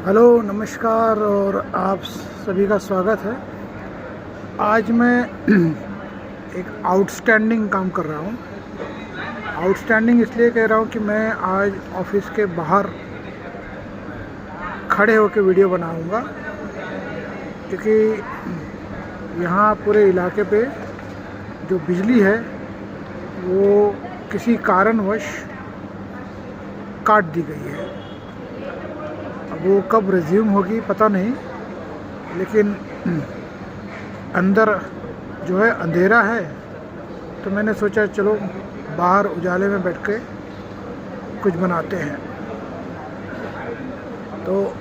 Hello, नमस्कार और आप सभी का स्वागत है। आज मैं एक आउटस्टैंडिंग काम कर रहा हूँ। आउटस्टैंडिंग इसलिए कह रहा हूँ कि मैं आज ऑफिस के बाहर खड़े होकर वीडियो बनाऊँगा, क्योंकि यहाँ पूरे इलाके पे जो बिजली है वो किसी कारणवश काट दी गई है। अब वो कब रिज्यूम होगी पता नहीं, लेकिन अंदर जो है अंधेरा है, तो मैंने सोचा चलो बाहर उजाले में बैठ के कुछ बनाते हैं। तो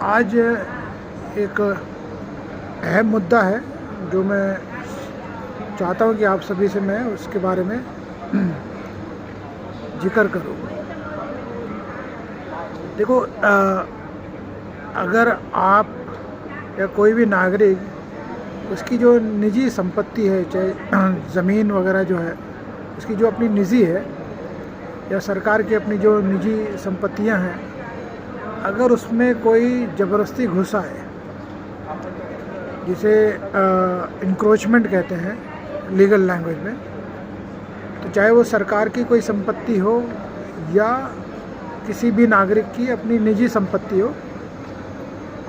आज एक अहम मुद्दा है जो मैं चाहता हूँ कि आप सभी से मैं उसके बारे में जिक्र करूँ। देखो, अगर आप या कोई भी नागरिक उसकी जो निजी संपत्ति है, चाहे ज़मीन वगैरह जो है, उसकी जो अपनी निजी है या सरकार की अपनी जो निजी संपत्तियां हैं, अगर उसमें कोई ज़बरदस्ती घुस आए, जिसे इंक्रोचमेंट कहते हैं लीगल लैंग्वेज में, तो चाहे वो सरकार की कोई संपत्ति हो या किसी भी नागरिक की अपनी निजी संपत्ति हो,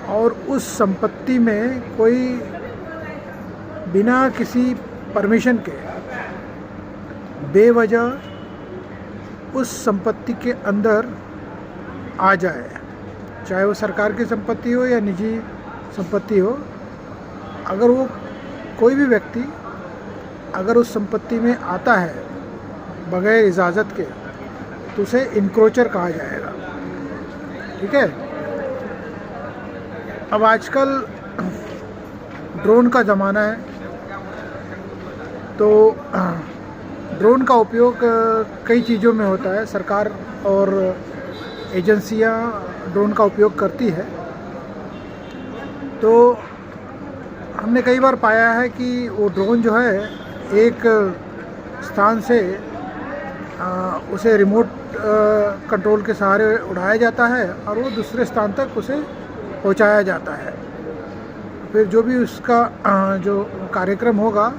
और उस संपत्ति में कोई बिना किसी परमिशन के बेवजह उस संपत्ति के अंदर आ जाए, चाहे वो सरकार की संपत्ति हो या निजी संपत्ति हो, अगर वो कोई भी व्यक्ति अगर उस संपत्ति में आता है बगैर इजाज़त के, तो उसे इंक्रोचर कहा जाएगा। ठीक है। अब आजकल ड्रोन का ज़माना है, तो ड्रोन का उपयोग कई चीज़ों में होता है। सरकार और एजेंसियां ड्रोन का उपयोग करती है। तो हमने कई बार पाया है कि वो ड्रोन जो है एक स्थान से उसे रिमोट कंट्रोल के सहारे उड़ाया जाता है और वो दूसरे स्थान तक उसे पहुंचाया जाता है। फिर जो भी उसका जो कार्यक्रम होगा,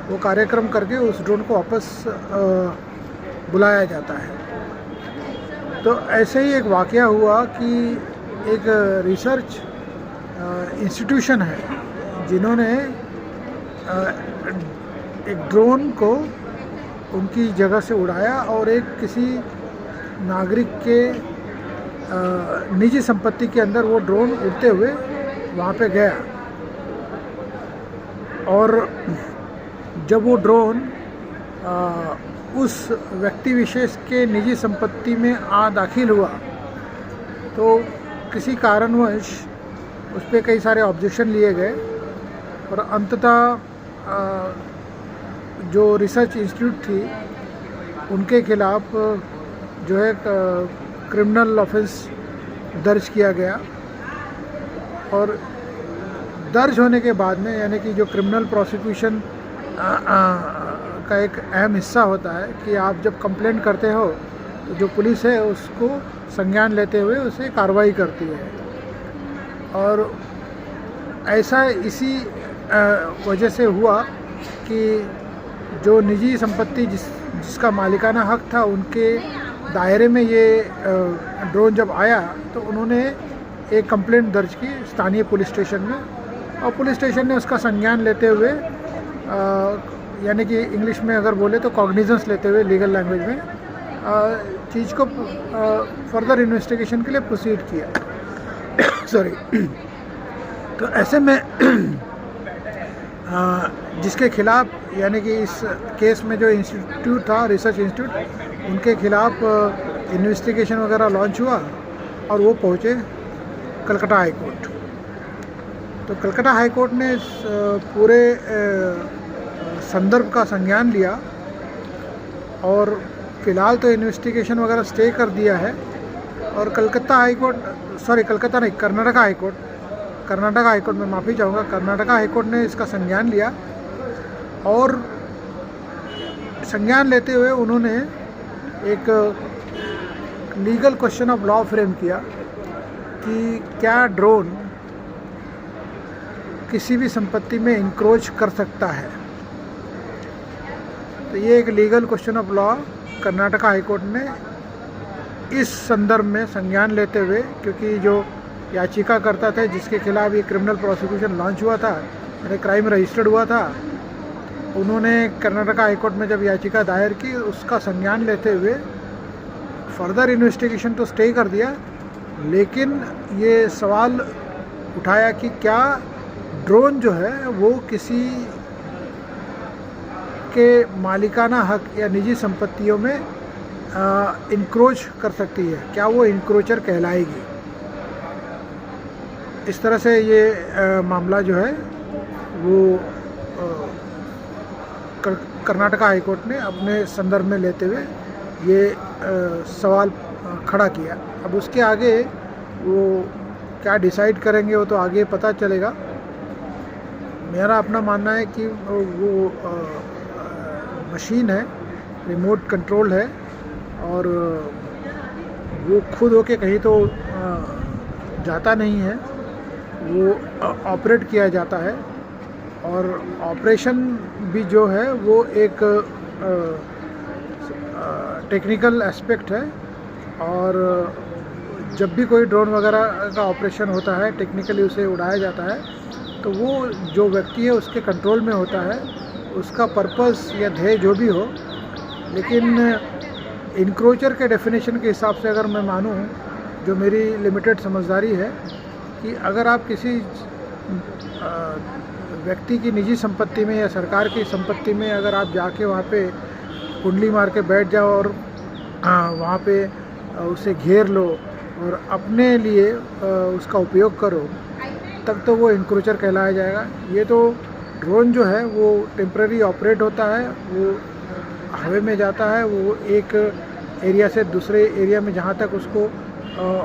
वो कार्यक्रम करके उस ड्रोन को वापस बुलाया जाता है। तो ऐसे ही एक वाक़या हुआ कि एक रिसर्च इंस्टीट्यूशन है, जिन्होंने एक ड्रोन को उनकी जगह से उड़ाया और एक किसी नागरिक के निजी संपत्ति के अंदर वो ड्रोन उड़ते हुए वहाँ पे गया। और जब वो ड्रोन उस व्यक्ति विशेष के निजी संपत्ति में दाखिल हुआ, तो किसी कारणवश उस पर कई सारे ऑब्जेक्शन लिए गए और अंततः जो रिसर्च इंस्टीट्यूट थी उनके खिलाफ जो है क्रिमिनल ऑफेंस दर्ज किया गया। और दर्ज होने के बाद में, यानी कि जो क्रिमिनल प्रोसिक्यूशन का एक अहम हिस्सा होता है कि आप जब कंप्लेंट करते हो तो जो पुलिस है उसको संज्ञान लेते हुए उसे कार्रवाई करती है। और ऐसा इसी वजह से हुआ कि जो निजी संपत्ति जिसका मालिकाना हक था, उनके दायरे में ये ड्रोन जब आया तो उन्होंने एक कंप्लेंट दर्ज की स्थानीय पुलिस स्टेशन में, और पुलिस स्टेशन ने उसका संज्ञान लेते हुए, यानी कि इंग्लिश में अगर बोले तो कॉग्निजेंस लेते हुए लीगल लैंग्वेज में, चीज़ को फर्दर इन्वेस्टिगेशन के लिए प्रोसीड किया। सॉरी। तो ऐसे में जिसके खिलाफ, यानी कि इस केस में जो इंस्टीट्यूट था, रिसर्च इंस्टीट्यूट, उनके खिलाफ इन्वेस्टिगेशन वगैरह लॉन्च हुआ और वो पहुँचे कलकत्ता हाई कोर्ट। तो कलकत्ता हाई कोर्ट ने इस पूरे संदर्भ का संज्ञान लिया और फ़िलहाल तो इन्वेस्टिगेशन वगैरह स्टे कर दिया है। और Calcutta high court, sorry Calcutta नहीं, कर्नाटका हाई कोर्ट में माफ़ी चाहूँगा, कर्नाटका हाई कोर्ट ने इसका संज्ञान लिया और संज्ञान लेते हुए उन्होंने एक legal question of law frame किया कि क्या ड्रोन किसी भी संपत्ति में इंक्रोच कर सकता है। तो ये एक legal question of law Karnataka high court ने इस संदर्भ में संज्ञान लेते हुए, क्योंकि जो याचिकाकर्ता थे जिसके खिलाफ ये क्रिमिनल प्रोसिक्यूशन लॉन्च हुआ था, यानी क्राइम रजिस्टर्ड हुआ था, उन्होंने कर्नाटका हाईकोर्ट में जब याचिका दायर की उसका संज्ञान लेते हुए फर्दर इन्वेस्टिगेशन तो स्टे कर दिया, लेकिन ये सवाल उठाया कि क्या ड्रोन जो है वो किसी के मालिकाना हक या निजी संपत्तियों में इंक्रोच कर सकती है, क्या वो इंक्रोचर कहलाएगी। इस तरह से ये मामला जो है वो कर्नाटका हाईकोर्ट ने अपने संदर्भ में लेते हुए ये सवाल खड़ा किया। अब उसके आगे वो क्या डिसाइड करेंगे वो तो आगे पता चलेगा। मेरा अपना मानना है कि वो मशीन है, रिमोट कंट्रोल है, और वो खुद होके कहीं तो जाता नहीं है, वो ऑपरेट किया जाता है, और ऑपरेशन भी जो है वो एक टेक्निकल एस्पेक्ट है। और जब भी कोई ड्रोन वगैरह का ऑपरेशन होता है, टेक्निकली उसे उड़ाया जाता है, तो वो जो व्यक्ति है उसके कंट्रोल में होता है, उसका पर्पस या ध्येय जो भी हो। लेकिन इंक्रोचर के डेफिनेशन के हिसाब से अगर मैं मानूं, जो मेरी लिमिटेड समझदारी है, कि अगर आप किसी व्यक्ति की निजी संपत्ति में या सरकार की संपत्ति में अगर आप जाके वहाँ पे कुंडली मार के बैठ जाओ और वहाँ पे उसे घेर लो और अपने लिए उसका उपयोग करो, तब तो वो इंक्रोचर कहलाया जाएगा। ये तो ड्रोन जो है वो टेम्पररी ऑपरेट होता है, वो हवा में जाता है, वो एक एरिया से दूसरे एरिया में जहाँ तक उसको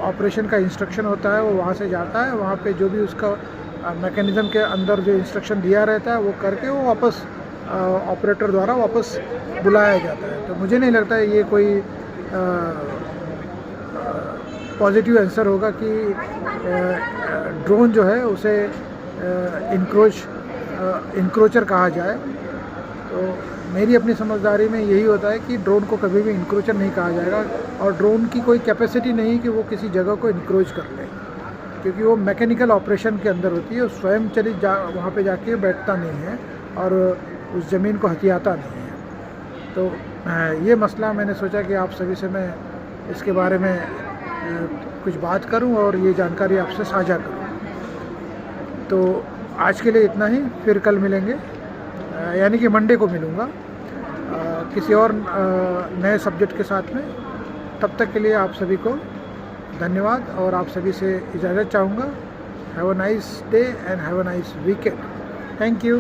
ऑपरेशन का इंस्ट्रक्शन होता है वो वहाँ से जाता है, वहाँ पे जो भी उसका मैकेनिज़्म के अंदर जो इंस्ट्रक्शन दिया रहता है वो करके वो वापस ऑपरेटर द्वारा वापस बुलाया जाता है। तो मुझे नहीं लगता है ये कोई पॉजिटिव आंसर होगा कि ड्रोन जो है उसे इंक्रोचर कहा जाए। तो मेरी अपनी समझदारी में यही होता है कि ड्रोन को कभी भी इंक्रोचर नहीं कहा जाएगा, और ड्रोन की कोई कैपेसिटी नहीं कि वो किसी जगह को इंक्रोच कर ले, क्योंकि वो मैकेनिकल ऑपरेशन के अंदर होती है। स्वयं चलित वहाँ पे जाके बैठता नहीं है और उस ज़मीन को हथियाता नहीं है। तो ये मसला मैंने सोचा कि आप सभी से मैं इसके बारे में कुछ बात करूं और ये जानकारी आपसे साझा करूं। तो आज के लिए इतना ही, फिर कल मिलेंगे, यानी कि मंडे को मिलूँगा किसी और नए सब्जेक्ट के साथ में। तब तक के लिए आप सभी को धन्यवाद और आप सभी से इजाज़त चाहूँगा। Have a nice day and have a nice weekend. Thank you.